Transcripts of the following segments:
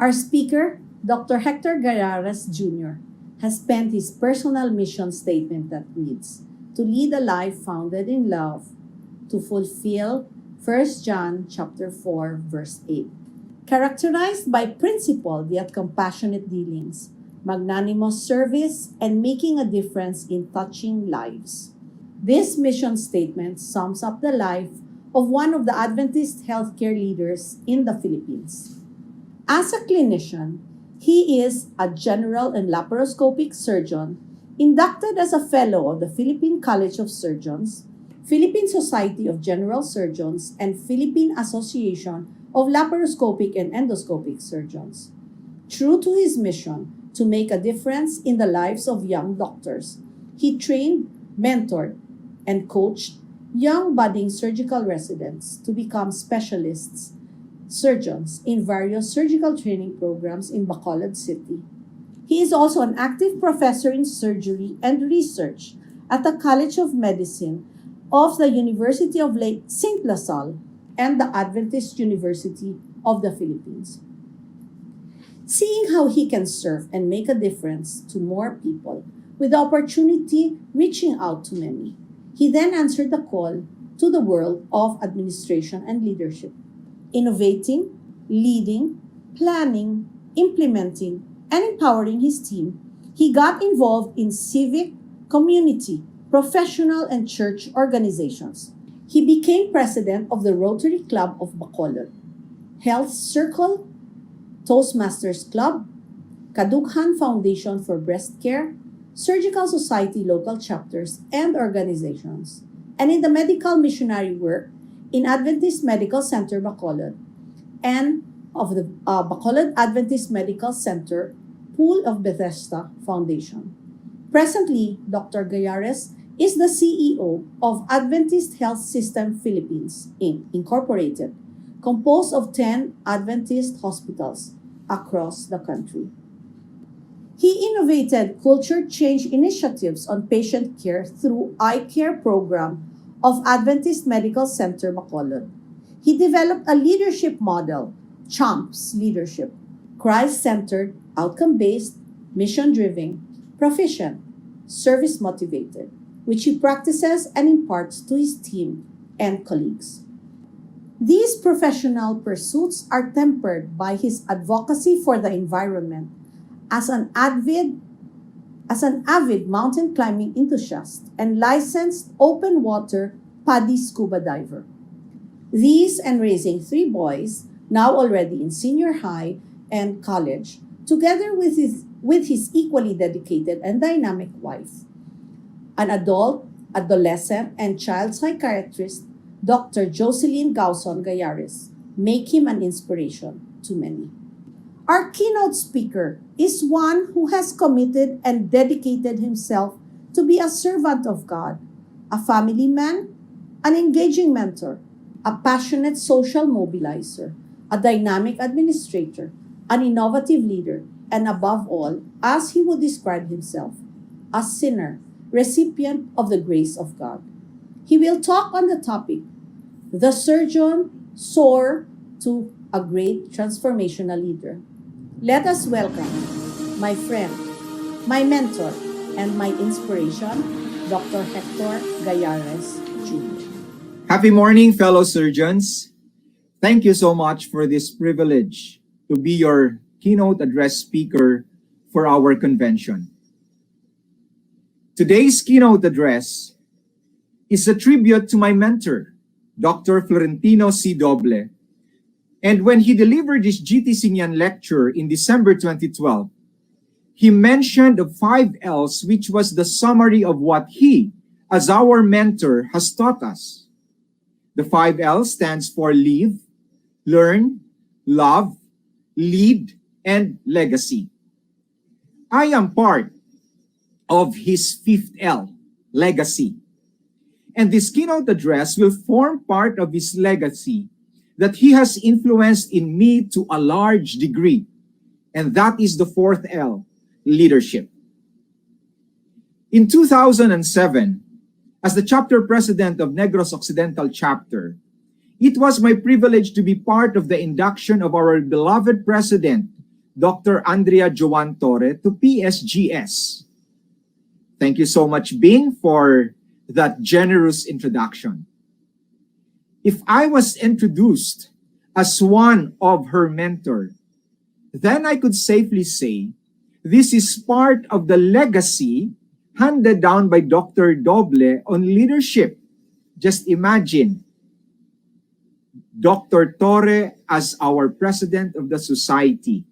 Our speaker, Dr. Hector Garraras Jr., has penned his personal mission statement that reads, "To lead a life founded in love, to fulfill 1 John chapter 4, verse 8. Characterized by principled yet compassionate dealings, magnanimous service, and making a difference in touching lives. This mission statement sums up the life of one of the Adventist healthcare leaders in the Philippines. As a clinician, he is a general and laparoscopic surgeon, inducted as a fellow of the Philippine College of Surgeons, Philippine Society of General Surgeons, and Philippine Association of Laparoscopic and Endoscopic Surgeons. True to his mission to make a difference in the lives of young doctors, he trained, mentored, and coached young budding surgical residents to become specialists, surgeons in various surgical training programs in Bacolod City. He is also an active professor in surgery and research at the College of Medicine of the University of St. La Salle and the Adventist University of the Philippines. Seeing how he can serve and make a difference to more people with the opportunity reaching out to many, he then answered the call to the world of administration and leadership, innovating, leading, planning, implementing, and empowering his team. He got involved in civic, community, professional, and church organizations. He became president of the Rotary Club of Bacolod, Health Circle, Toastmasters Club, Kadughan Foundation for Breast Care, Surgical Society local chapters and organizations, and in the medical missionary work in Adventist Medical Center Bacolod and of the Bacolod Adventist Medical Center Pool of Bethesda Foundation. Presently, Dr. Garraras is the CEO of Adventist Health System Philippines, Incorporated, composed of 10 Adventist hospitals across the country. He innovated culture change initiatives on patient care through Eye Care program of Adventist Medical Center Bacolod. He developed a leadership model, CHOMPS leadership, Christ-centered, outcome-based, mission-driven, proficient, service-motivated, which he practices and imparts to his team and colleagues. These professional pursuits are tempered by his advocacy for the environment as an avid mountain climbing enthusiast and licensed open water PADI scuba diver. These and raising 3 boys, now already in senior high and college, together with his equally dedicated and dynamic wife, an adult, adolescent, and child psychiatrist, Dr. Jocelyn Gauson Garraras, make him an inspiration to many. Our keynote speaker is one who has committed and dedicated himself to be a servant of God, a family man, an engaging mentor, a passionate social mobilizer, a dynamic administrator, an innovative leader, and above all, as he would describe himself, a sinner, recipient of the grace of God. He will talk on the topic, the surgeon SOAR to a great transformational leader. Let us welcome my friend, my mentor, and my inspiration, Dr. Hector Garraras Jr. Happy morning, fellow surgeons. Thank you so much for this privilege to be your keynote address speaker for our convention. Today's keynote address is a tribute to my mentor, Dr. Florentino C. Doble. And when he delivered his GT Singyan lecture in December 2012, he mentioned the 5 L's, which was the summary of what he, as our mentor, has taught us. The 5 L's stands for live, learn, love, lead, and legacy. I am part of his 5th L, legacy. And this keynote address will form part of his legacy that he has influenced in me to a large degree. And that is the 4th L, leadership. In 2007, as the chapter president of Negros Occidental chapter, it was my privilege to be part of the induction of our beloved president, Dr. Andrea Joan Torre to PSGS. Thank you so much, Bing, for that generous introduction. If I was introduced as one of her mentor, then I could safely say this is part of the legacy handed down by Dr. Doble on leadership. Just imagine Dr. Torre as our president of the society,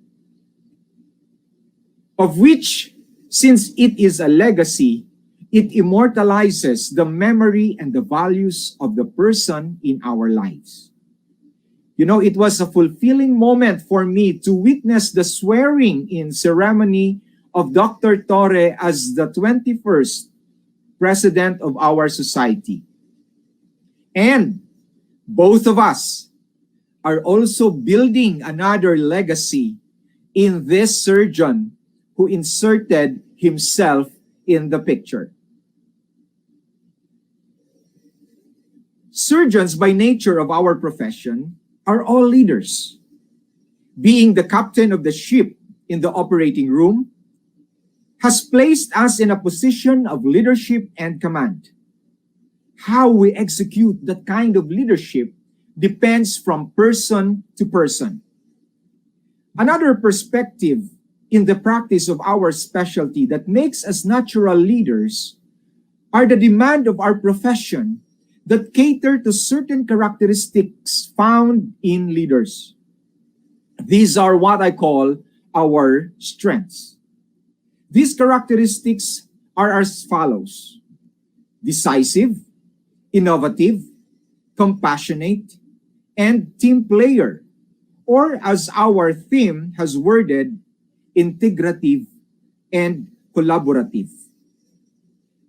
of which, since it is a legacy, it immortalizes the memory and the values of the person in our lives. You know, it was a fulfilling moment for me to witness the swearing-in ceremony of Dr. Torre as the 21st president of our society. And both of us are also building another legacy in this surgeon who inserted himself in the picture. Surgeons, by nature of our profession, are all leaders. Being the captain of the ship in the operating room has placed us in a position of leadership and command. How we execute that kind of leadership depends from person to person. Another perspective in the practice of our specialty that makes us natural leaders are the demand of our profession that cater to certain characteristics found in leaders. These are what I call our strengths. These characteristics are as follows: decisive, innovative, compassionate, and team player, or as our theme has worded, integrative and collaborative.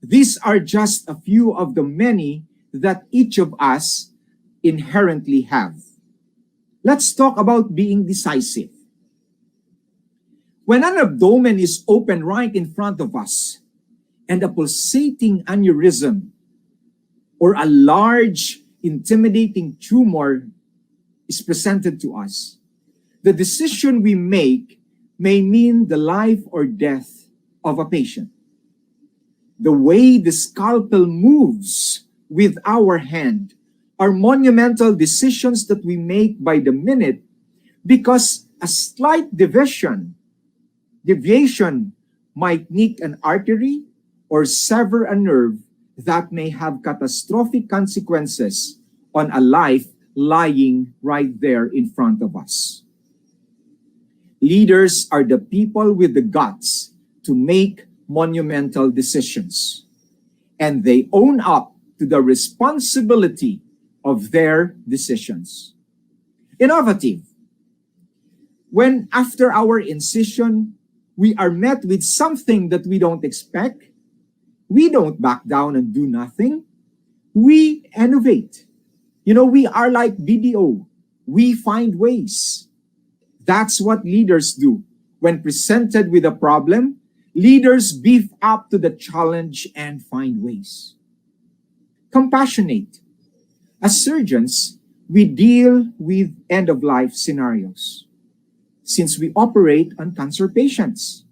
These are just a few of the many that each of us inherently have. Let's talk about being decisive. When an abdomen is open right in front of us and a pulsating aneurysm or a large, intimidating tumor is presented to us, the decision we make may mean the life or death of a patient. The way the scalpel moves with our hand are monumental decisions that we make by the minute, because a slight deviation might nick an artery or sever a nerve that may have catastrophic consequences on a life lying right there in front of us. Leaders are the people with the guts to make monumental decisions, and they own up to the responsibility of their decisions. Innovative. When after our incision, we are met with something that we don't expect, we don't back down and do nothing. We innovate. You know, we are like BDO. We find ways. That's what leaders do. When presented with a problem, leaders beef up to the challenge and find ways. Compassionate. As surgeons, we deal with end-of-life scenarios. Since we operate on cancer patients,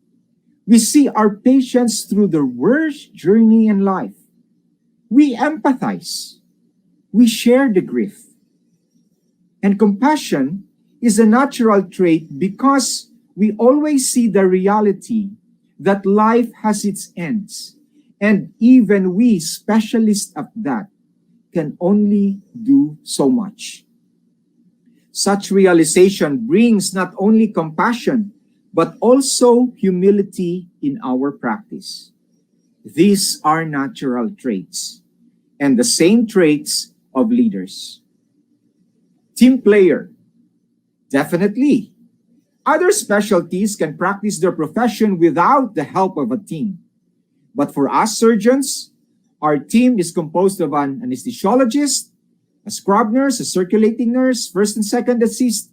we see our patients through their worst journey in life. We empathize. We share the grief. And compassion is a natural trait because we always see the reality that life has its ends, and even we, specialists at that, can only do so much. Such realization brings not only compassion, but also humility in our practice. These are natural traits, and the same traits of leaders. Team player. Definitely. Other specialties can practice their profession without the help of a team. But for us surgeons, our team is composed of an anesthesiologist, a scrub nurse, a circulating nurse, first and second assist,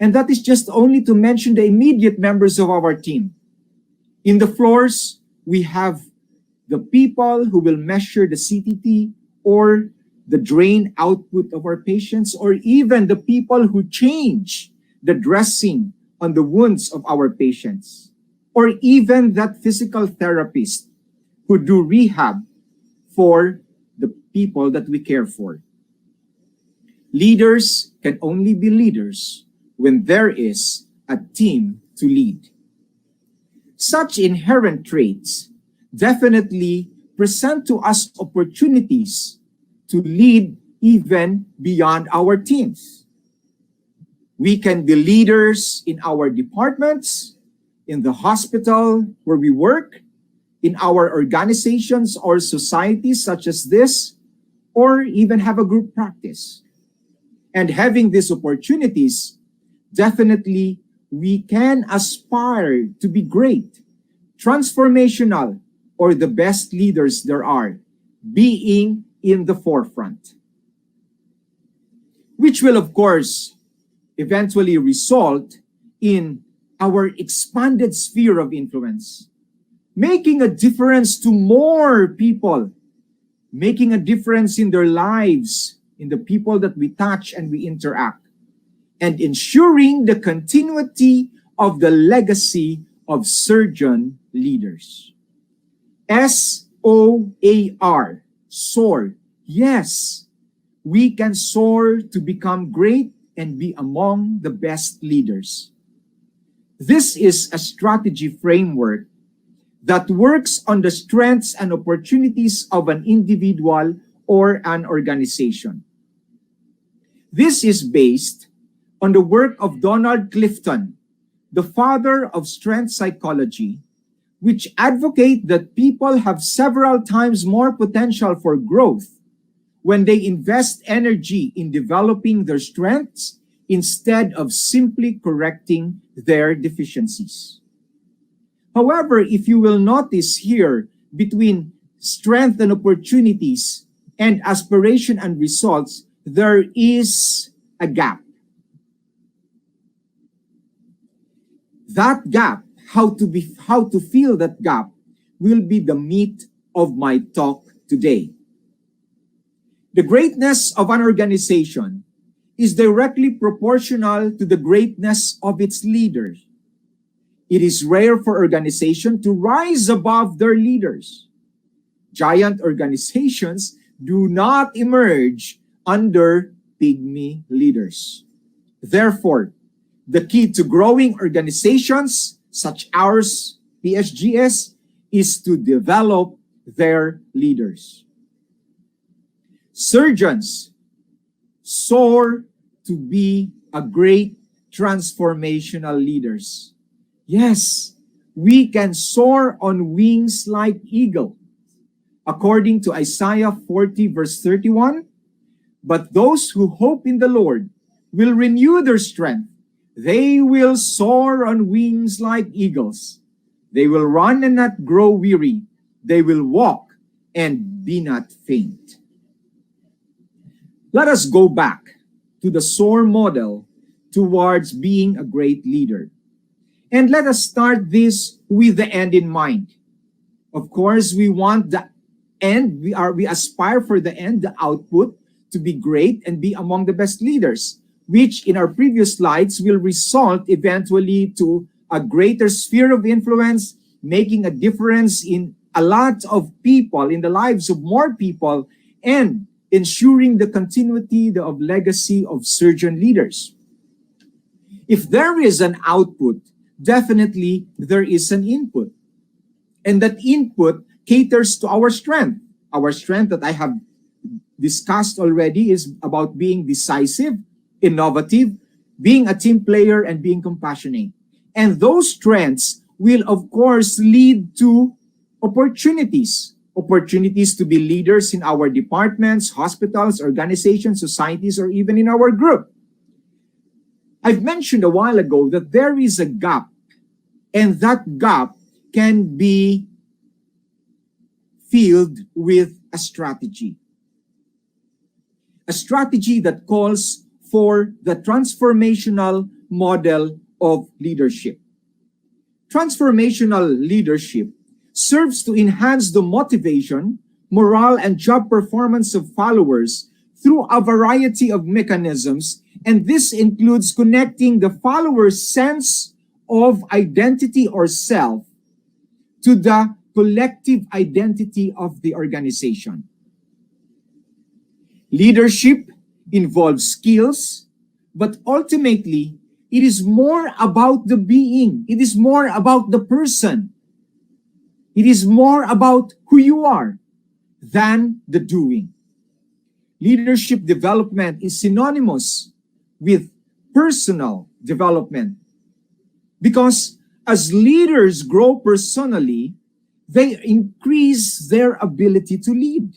and that is just only to mention the immediate members of our team. In the floors, we have the people who will measure the CTT or the drain output of our patients, or even the people who change the dressing on the wounds of our patients, or even that physical therapist who do rehab for the people that we care for. Leaders can only be leaders when there is a team to lead. Such inherent traits definitely present to us opportunities to lead even beyond our teams. We can be leaders in our departments, in the hospital where we work, in our organizations or societies such as this, or even have a group practice. And having these opportunities, definitely we can aspire to be great, transformational, or the best leaders there are, being in the forefront. Which will, of course, eventually result in our expanded sphere of influence, making a difference to more people, making a difference in their lives, in the people that we touch and we interact, and ensuring the continuity of the legacy of surgeon leaders. S-O-A-R, SOAR. Yes, we can soar to become great and be among the best leaders. This is a strategy framework that works on the strengths and opportunities of an individual or an organization. This is based on the work of Donald Clifton, the father of strength psychology, which advocate that people have several times more potential for growth when they invest energy in developing their strengths instead of simply correcting their deficiencies. However, if you will notice here, between strength and opportunities and aspiration and results, there is a gap. That gap, how to fill that gap, will be the meat of my talk today. The greatness of an organization is directly proportional to the greatness of its leaders. It is rare for organizations to rise above their leaders. Giant organizations do not emerge under pygmy leaders. Therefore, the key to growing organizations such ours, PSGS, is to develop their leaders. Surgeons soar to be a great transformational leaders. Yes, we can soar on wings like eagle. According to Isaiah 40 verse 31, but those who hope in the Lord will renew their strength. They will soar on wings like eagles. They will run and not grow weary. They will walk and be not faint. Let us go back to the SOAR model towards being a great leader. And let us start this with the end in mind. Of course, we want the end, we aspire for the end, the output, to be great and be among the best leaders, which in our previous slides will result eventually to a greater sphere of influence, making a difference in a lot of people, in the lives of more people, and ensuring the continuity of legacy of surgeon leaders. If there is an output, definitely there is an input. And that input caters to our strength. Our strength that I have discussed already is about being decisive, innovative, being a team player, and being compassionate. And those strengths will, of course, lead to opportunities. Opportunities to be leaders in our departments, hospitals, organizations, societies, or even in our group. I've mentioned a while ago that there is a gap, and that gap can be filled with a strategy. A strategy that calls for the transformational model of leadership. Transformational leadership serves to enhance the motivation, morale, and job performance of followers through a variety of mechanisms, and this includes connecting the followers' sense of identity or self to the collective identity of the organization. Leadership involves skills, but ultimately, it is more about the being. It is more about the person. It is more about who you are than the doing. Leadership development is synonymous with personal development because as leaders grow personally, they increase their ability to lead.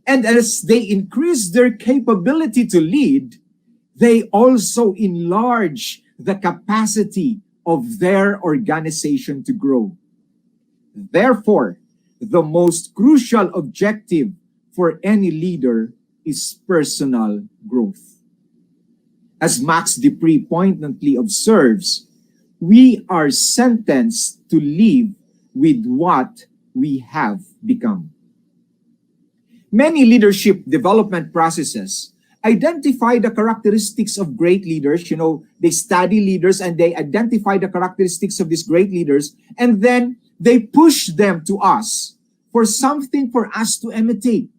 And as they increase their capability to lead, they also enlarge the capacity of their organization to grow. Therefore, the most crucial objective for any leader is personal growth. As Max Dupree poignantly observes, we are sentenced to live with what we have become. Many leadership development processes identify the characteristics of great leaders. They study leaders and they identify the characteristics of these great leaders, and then they push them to us for something for us to imitate,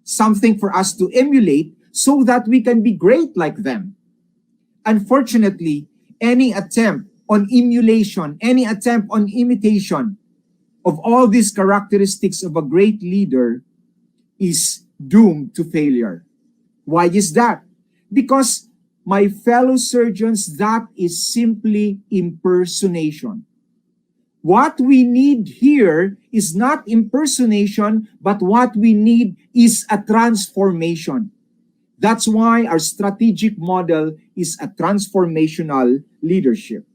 something for us to emulate so that we can be great like them. Unfortunately, any attempt on emulation, any attempt on imitation of all these characteristics of a great leader is doomed to failure. Why is that? Because, my fellow surgeons, that is simply impersonation. What we need here is not impersonation, but what we need is a transformation. That's why our strategic model is a transformational leadership.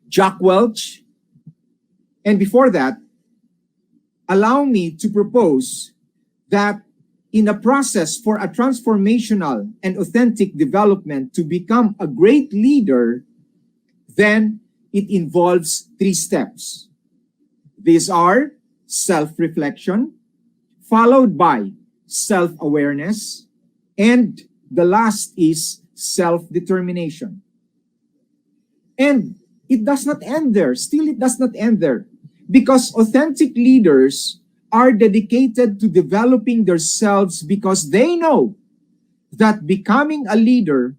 Jack Welch, and before that, allow me to propose that in a process for a transformational and authentic development to become a great leader, then it involves 3 steps. These are self-reflection, followed by self-awareness, and the last is self-determination. And it does not end there. Still, it does not end there. Because authentic leaders are dedicated to developing themselves because they know that becoming a leader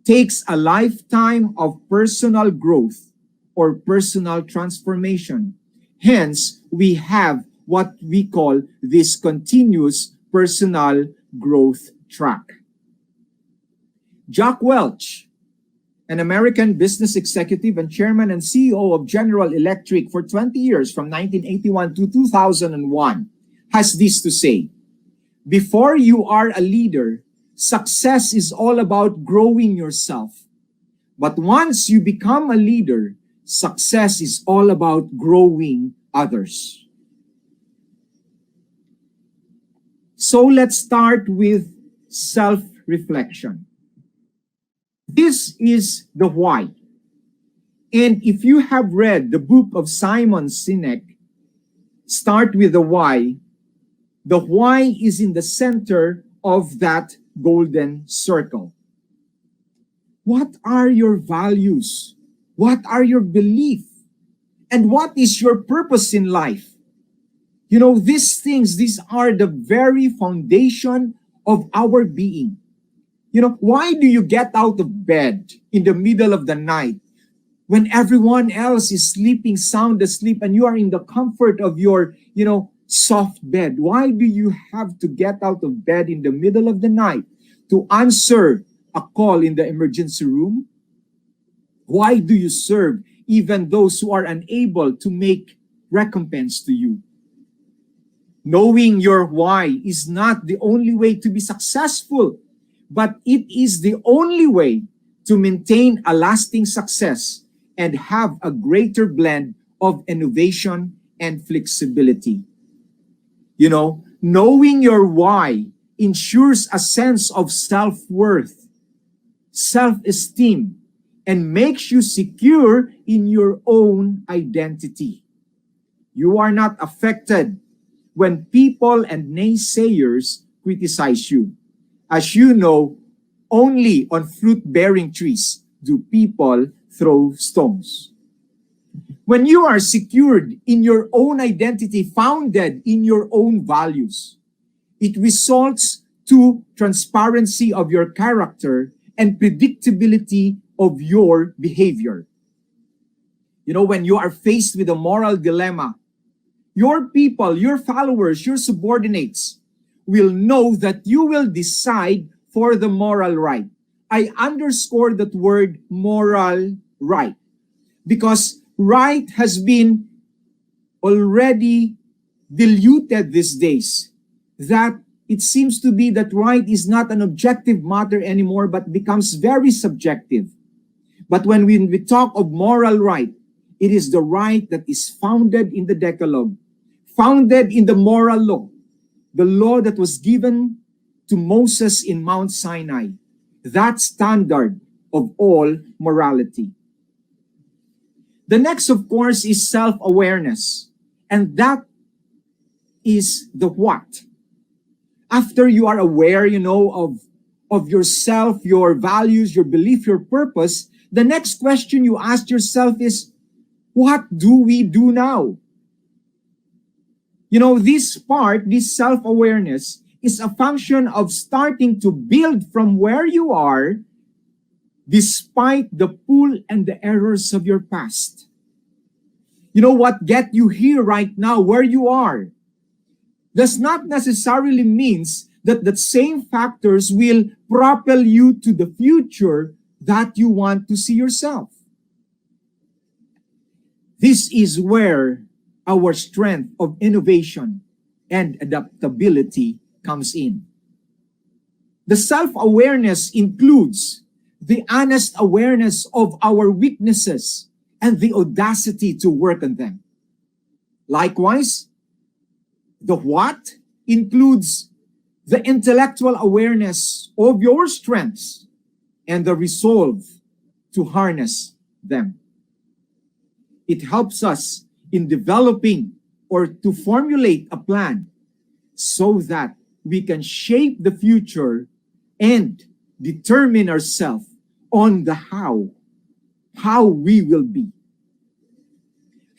takes a lifetime of personal growth or personal transformation. Hence, we have what we call this continuous personal growth track. Jack Welch, an American business executive and chairman and CEO of General Electric for 20 years from 1981 to 2001, has this to say: before you are a leader, success is all about growing yourself. But once you become a leader, success is all about growing others. So let's start with self-reflection. This is the why. And if you have read the book of Simon Sinek, Start with the Why is in the center of that golden circle. What are your values? What are your beliefs? And what is your purpose in life? These things, these are the very foundation of our being. Why do you get out of bed in the middle of the night when everyone else is sleeping sound asleep and you are in the comfort of your, soft bed? Why do you have to get out of bed in the middle of the night to answer a call in the emergency room? Why do you serve even those who are unable to make recompense to you? Knowing your why is not the only way to be successful, but it is the only way to maintain a lasting success and have a greater blend of innovation and flexibility. Knowing your why ensures a sense of self-worth, self-esteem, and makes you secure in your own identity. You are not affected when people and naysayers criticize you. As you know, only on fruit-bearing trees do people throw stones. When you are secured in your own identity, founded in your own values, it results to transparency of your character and predictability of your behavior. You know, when you are faced with a moral dilemma, your people, your followers, your subordinates will know that you will decide for the moral right. I underscore that word moral right because right has been already diluted these days, that it seems to be that right is not an objective matter anymore but becomes very subjective. But when we talk of moral right, it is the right that is founded in the Decalogue, founded in the moral law, the law that was given to Moses in Mount Sinai, that standard of all morality. The next, of course, is self-awareness, and that is the what. After you are aware, of yourself, your values, your belief, your purpose, the next question you ask yourself is, what do we do now? This part, this self-awareness, is a function of starting to build from where you are, despite the pull and the errors of your past. What get you here right now, where you are, does not necessarily means that the same factors will propel you to the future that you want to see yourself. This is where our strength of innovation and adaptability comes in. The self-awareness includes the honest awareness of our weaknesses and the audacity to work on them. Likewise, the what includes the intellectual awareness of your strengths and the resolve to harness them. It helps us in developing or to formulate a plan so that we can shape the future and determine ourselves on the how we will be.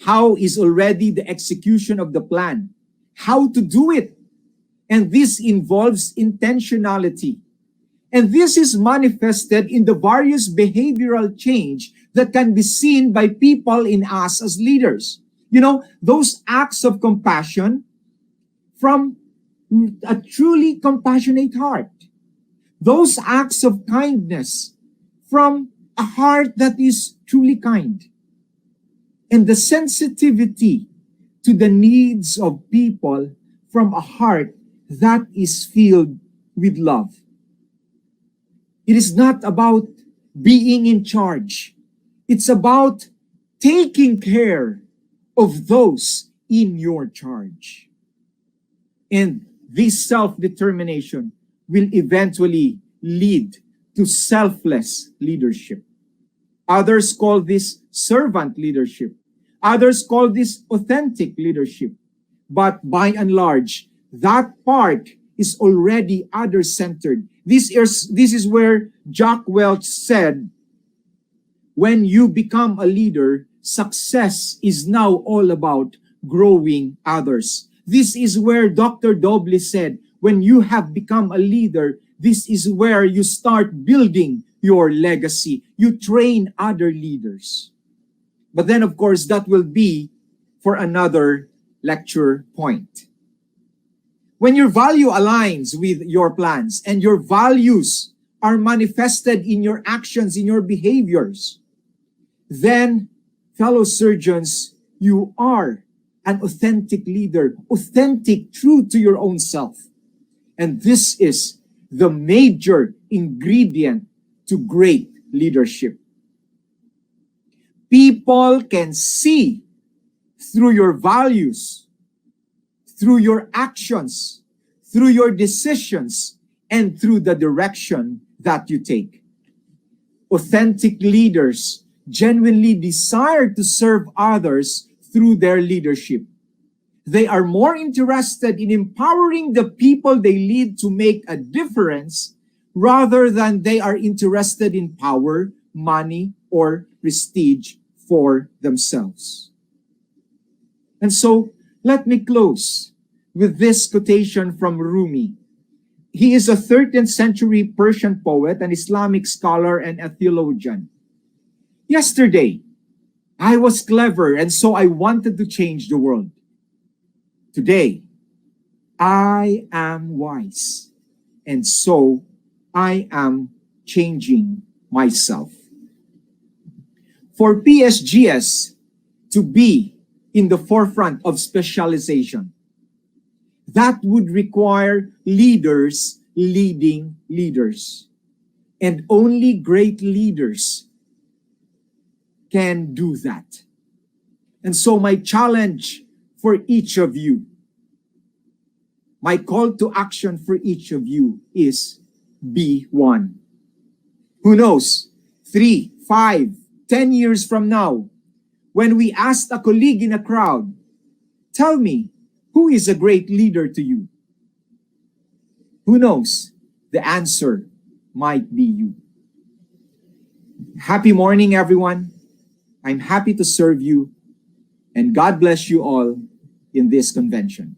How is already the execution of the plan, how to do it. And this involves intentionality. And this is manifested in the various behavioral change that can be seen by people in us as leaders. Those acts of compassion from a truly compassionate heart. Those acts of kindness from a heart that is truly kind. And the sensitivity to the needs of people from a heart that is filled with love. It is not about being in charge. It's about taking care of those in your charge. And this self-determination will eventually lead to selfless leadership. Others call this servant leadership. Others call this authentic leadership. But by and large, that part is already other-centered. This is where Jack Welch said, when you become a leader, success is now all about growing others. This is where Dr. Doble said, when you have become a leader, this is where you start building your legacy. You train other leaders. But then, of course, that will be for another lecture point. When your value aligns with your plans and your values are manifested in your actions, in your behaviors, then, fellow surgeons, you are an authentic leader, authentic, true to your own self. And this is the major ingredient to great leadership. People can see through your values, through your actions, through your decisions, and through the direction that you take. Authentic leaders genuinely desire to serve others through their leadership. They are more interested in empowering the people they lead to make a difference rather than they are interested in power, money, or prestige for themselves. And so, let me close with this quotation from Rumi. He is a 13th century Persian poet, an Islamic scholar, and a theologian. Yesterday, I was clever, and so I wanted to change the world. Today, I am wise, and so I am changing myself. For PSGS to be in the forefront of specialization, that would require leaders leading leaders. And only great leaders can do that. And so my challenge for each of you, my call to action for each of you is be one. Who knows, 3, 5, 10 years from now, when we asked a colleague in a crowd, tell me, who is a great leader to you? Who knows, the answer might be you. Happy morning, everyone. I'm happy to serve you, and God bless you all in this convention.